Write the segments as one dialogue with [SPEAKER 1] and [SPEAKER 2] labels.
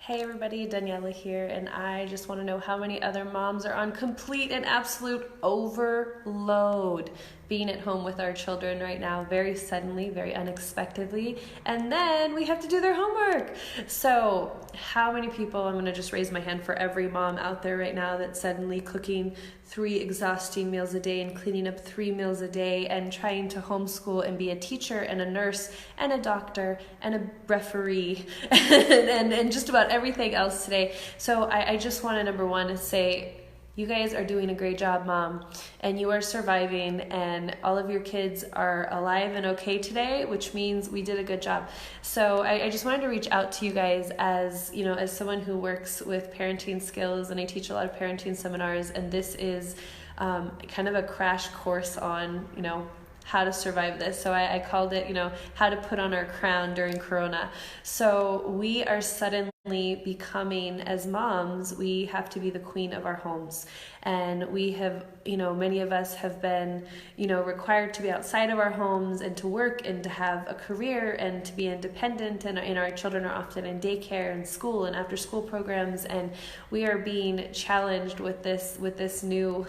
[SPEAKER 1] Hey everybody, Daniela here, and I just want to know how many other moms are on complete and absolute overload being at home with our children right now, very suddenly, very unexpectedly, and then we have to do their homework. So how many people, I'm going to just raise my hand for every mom out there right now that's suddenly cooking 3 exhausting meals a day and cleaning up 3 meals a day and trying to homeschool and be a teacher and a nurse and a doctor and a referee and just about everything else today. So I just want to, number one, say, you guys are doing a great job, Mom, and you are surviving, and all of your kids are alive and okay today, which means we did a good job. So I just wanted to reach out to you guys as, you know, as someone who works with parenting skills, and I teach a lot of parenting seminars, and this is kind of a crash course on, you know, how to survive this. So I called it, you know, how to put on our crown during Corona. So we are suddenly becoming, as moms, we have to be the queen of our homes. And we have, you know, many of us have been, you know, required to be outside of our homes and to work and to have a career and to be independent. And our children are often in daycare and school and after school programs. And we are being challenged with this new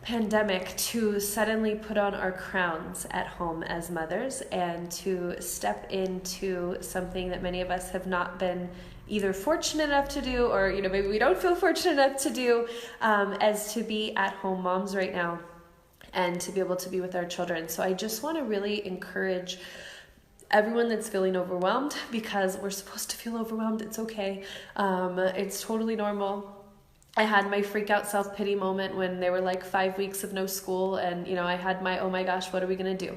[SPEAKER 1] pandemic to suddenly put on our crowns at home as mothers and to step into something that many of us have not been either fortunate enough to do, or, you know, maybe we don't feel fortunate enough to do, as to be at home moms right now and to be able to be with our children. So I just want to really encourage everyone that's feeling overwhelmed, because we're supposed to feel overwhelmed. It's okay. It's totally normal. I had my freak out self-pity moment when there were like 5 weeks of no school, and, you know, I had my, oh my gosh, what are we going to do?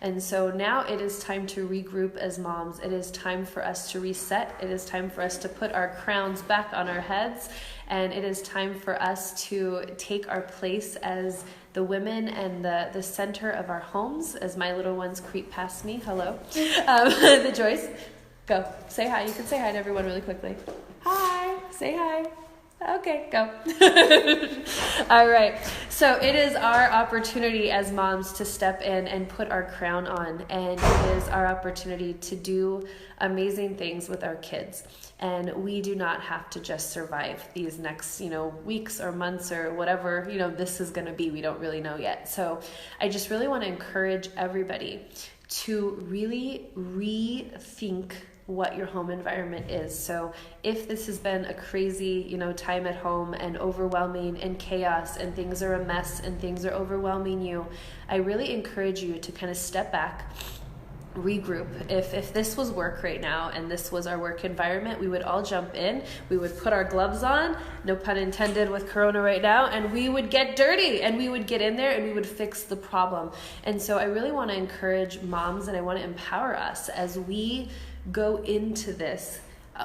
[SPEAKER 1] And so now it is time to regroup as moms. It is time for us to reset. It is time for us to put our crowns back on our heads. And it is time for us to take our place as the women and the center of our homes, as my little ones creep past me. Hello. The Joyce. Go. Say hi. You can say hi to everyone really quickly. Hi. Say hi. Okay, go. All right. So it is our opportunity as moms to step in and put our crown on, and it is our opportunity to do amazing things with our kids. And we do not have to just survive these next, you know, weeks or months or whatever, you know, this is going to be. We don't really know yet. So I just really want to encourage everybody to really rethink what your home environment is. So if this has been a crazy, you know, time at home and overwhelming and chaos and things are a mess and things are overwhelming you, I really encourage you to kind of step back, regroup. If this was work right now and this was our work environment, we would all jump in, we would put our gloves on, no pun intended with Corona right now, and we would get dirty and we would get in there and we would fix the problem. And so I really want to encourage moms, and I want to empower us as we go into this.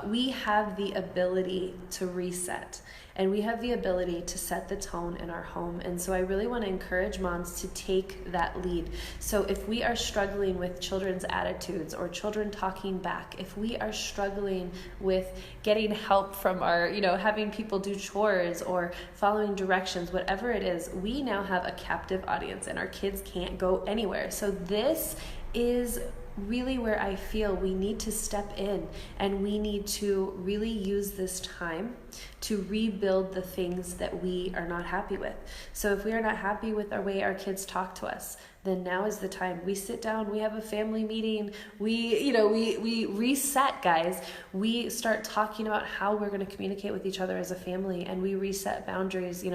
[SPEAKER 1] We have the ability to reset, and we have the ability to set the tone in our home. And so I really want to encourage moms to take that lead. So if we are struggling with children's attitudes or children talking back, if we are struggling with getting help from our, you know, having people do chores or following directions, whatever it is, we now have a captive audience and our kids can't go anywhere. So this is really where I feel we need to step in, and we need to really use this time to rebuild the things that we are not happy with. So if we are not happy with the way our kids talk to us, then now is the time. We sit down, we have a family meeting, we reset, guys. We start talking about how we're going to communicate with each other as a family, and we reset boundaries.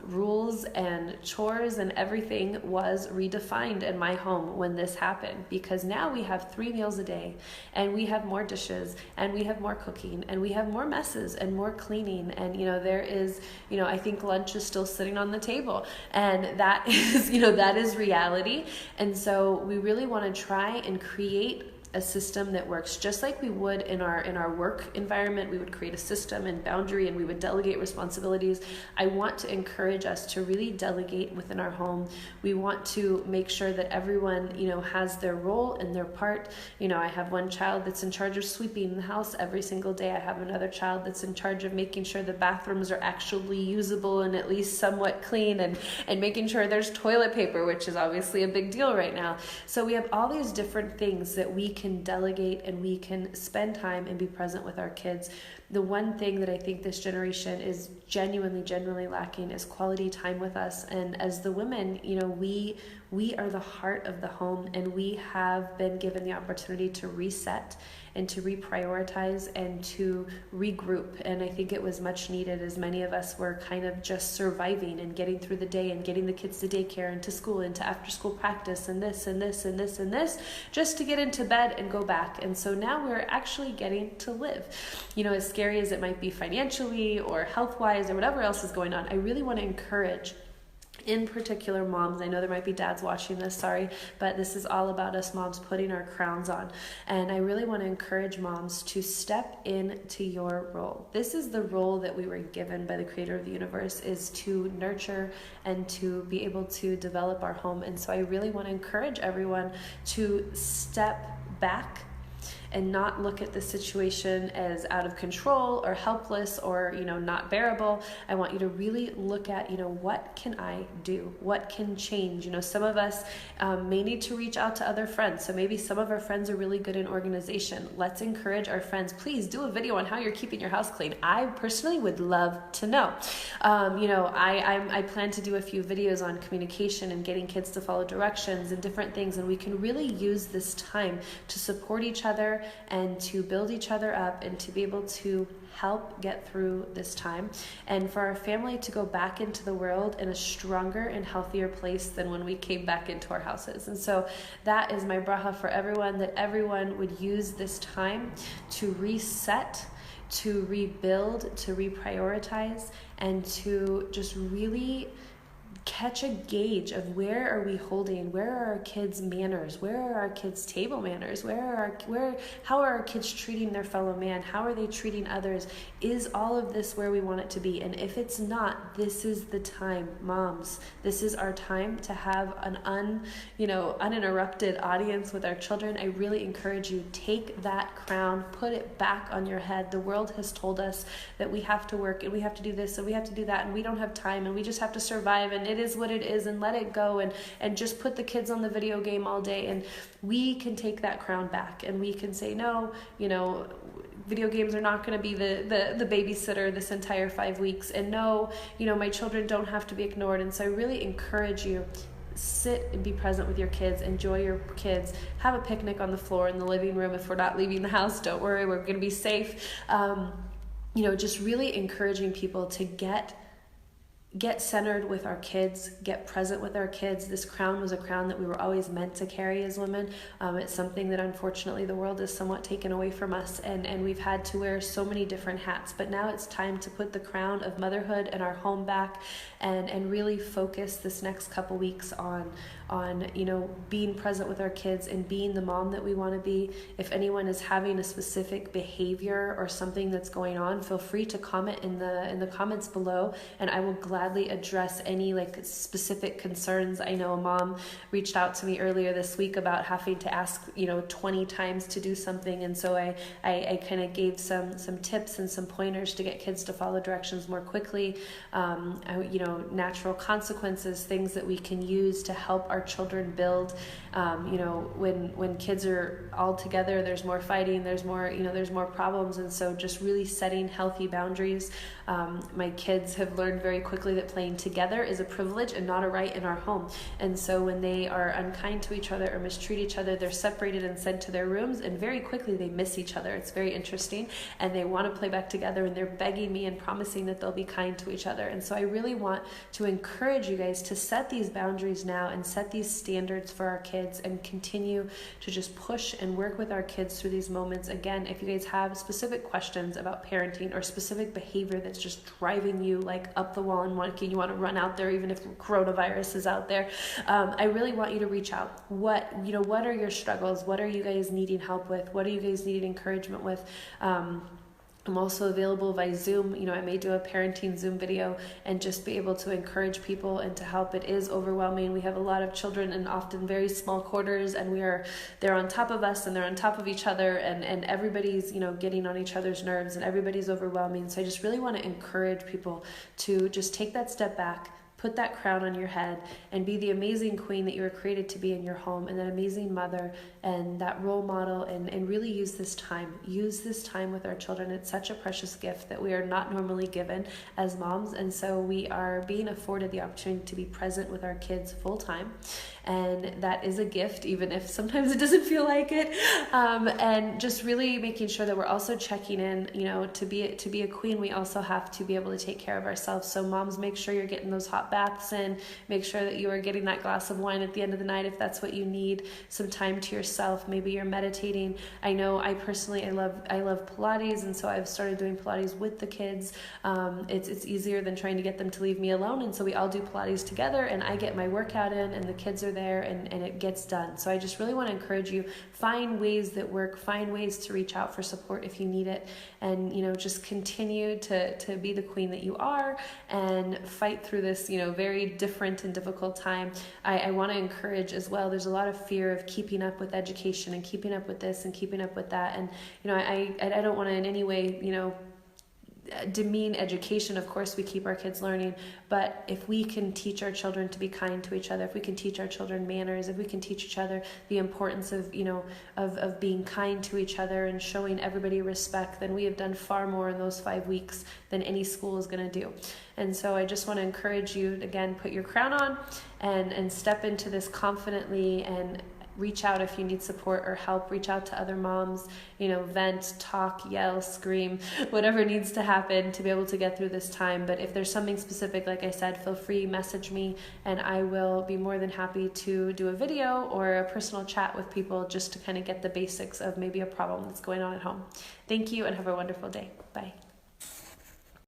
[SPEAKER 1] Rules and chores and everything was redefined in my home when this happened, because now we have 3 meals a day, and we have more dishes, and we have more cooking, and we have more messes and more cleaning, and there is, I think lunch is still sitting on the table, and that is, that is reality. And so we really want to try and create a system that works just like we would in our work environment. We would create a system and boundary, and we would delegate responsibilities. I want to encourage us to really delegate within our home. We want to make sure that everyone, has their role and their part. I have one child that's in charge of sweeping the house every single day. I have another child that's in charge of making sure the bathrooms are actually usable and at least somewhat clean, and making sure there's toilet paper, which is obviously a big deal right now. So we have all these different things that we can delegate and we can spend time and be present with our kids. The one thing that I think this generation is genuinely lacking is quality time with us. And as the women, we are the heart of the home, and we have been given the opportunity to reset and to reprioritize and to regroup. And I think it was much needed, as many of us were kind of just surviving and getting through the day and getting the kids to daycare and to school and to after school practice and this and this and this and this, just to get into bed and go back. And so now we're actually getting to live. As scary as it might be financially or health-wise or whatever else is going on, I really want to encourage, in particular moms. I know there might be dads watching this, sorry, but this is all about us moms putting our crowns on. And I really want to encourage moms to step into your role. This is the role that we were given by the creator of the universe, is to nurture and to be able to develop our home. And so I really want to encourage everyone to step back and not look at the situation as out of control or helpless or, not bearable. I want you to really look at, what can I do? What can change? Some of us may need to reach out to other friends. So maybe some of our friends are really good in organization. Let's encourage our friends. Please do a video on how you're keeping your house clean. I personally would love to know. I plan to do a few videos on communication and getting kids to follow directions and different things. And we can really use this time to support each other and to build each other up and to be able to help get through this time, and for our family to go back into the world in a stronger and healthier place than when we came back into our houses. And so that is my bracha for everyone, that everyone would use this time to reset, to rebuild, to reprioritize, and to just really catch a gauge of where are we holding, where are our kids' manners, where are our kids' table manners, how are our kids treating their fellow man, how are they treating others? Is all of this where we want it to be? And if it's not, this is the time, moms. This is our time to have an uninterrupted audience with our children. I really encourage you, take that crown, put it back on your head. The world has told us that we have to work and we have to do this and we have to do that and we don't have time and we just have to survive and it is what it is and let it go and just put the kids on the video game all day. And we can take that crown back and we can say, no, video games are not going to be the babysitter this entire 5 weeks. And no, my children don't have to be ignored. And so I really encourage you, sit and be present with your kids, enjoy your kids, have a picnic on the floor in the living room. If we're not leaving the house, don't worry, we're going to be safe. Just really encouraging people to get centered with our kids, get present with our kids. This crown was a crown that we were always meant to carry as women. It's something that unfortunately the world has somewhat taken away from us, and we've had to wear so many different hats. But now it's time to put the crown of motherhood and our home back and really focus this next couple weeks on being present with our kids and being the mom that we want to be. If anyone is having a specific behavior or something that's going on, feel free to comment in the comments below, and I will gladly address any specific concerns. I know a mom reached out to me earlier this week about having to ask 20 times to do something, and so I kind of gave some tips and some pointers to get kids to follow directions more quickly. Natural consequences, things that we can use to help our children build. When kids are all together, there's more fighting, there's more problems, and so just really setting healthy boundaries. My kids have learned very quickly that playing together is a privilege and not a right in our home. And so when they are unkind to each other or mistreat each other, they're separated and sent to their rooms, and very quickly they miss each other. It's very interesting, and they want to play back together, and they're begging me and promising that they'll be kind to each other. And so I really want to encourage you guys to set these boundaries now and set these standards for our kids and continue to just push and work with our kids through these moments. Again, if you guys have specific questions about parenting or specific behavior that's just driving you up the wall and you want to run out there even if coronavirus is out there, I really want you to reach out. What are your struggles? What are you guys needing help with? What are you guys needing encouragement with? I'm also available via Zoom. I may do a parenting Zoom video and just be able to encourage people and to help. It is overwhelming. We have a lot of children in often very small quarters, and they're on top of us and they're on top of each other, and everybody's, getting on each other's nerves, and everybody's overwhelming. So I just really want to encourage people to just take that step back, put that crown on your head, and be the amazing queen that you were created to be in your home, and that amazing mother and that role model, and really use this time with our children. It's such a precious gift that we are not normally given as moms, and so we are being afforded the opportunity to be present with our kids full time, and that is a gift, even if sometimes it doesn't feel like it. And just really making sure that we're also checking in. To be a queen, we also have to be able to take care of ourselves. So moms, make sure you're getting those hot baths in. Make sure that you are getting that glass of wine at the end of the night if that's what you need. Some time to yourself. Maybe you're meditating. I know I personally love Pilates, and so I've started doing Pilates with the kids. It's easier than trying to get them to leave me alone, and so we all do Pilates together, and I get my workout in, and the kids are there, and it gets done. So I just really want to encourage you, find ways that work, find ways to reach out for support if you need it, and just continue to be the queen that you are and fight through this very different and difficult time. I want to encourage as well, there's a lot of fear of keeping up with education and keeping up with this and keeping up with that, and I don't want to in any way demean education. Of course we keep our kids learning, but if we can teach our children to be kind to each other, if we can teach our children manners, if we can teach each other the importance of of being kind to each other and showing everybody respect, then we have done far more in those 5 weeks than any school is going to do. And so I just want to encourage you, again, put your crown on and step into this confidently, and reach out if you need support or help. Reach out to other moms, vent, talk, yell, scream, whatever needs to happen to be able to get through this time. But if there's something specific, like I said, feel free, message me, and I will be more than happy to do a video or a personal chat with people just to kind of get the basics of maybe a problem that's going on at home. Thank you, and have a wonderful day. Bye.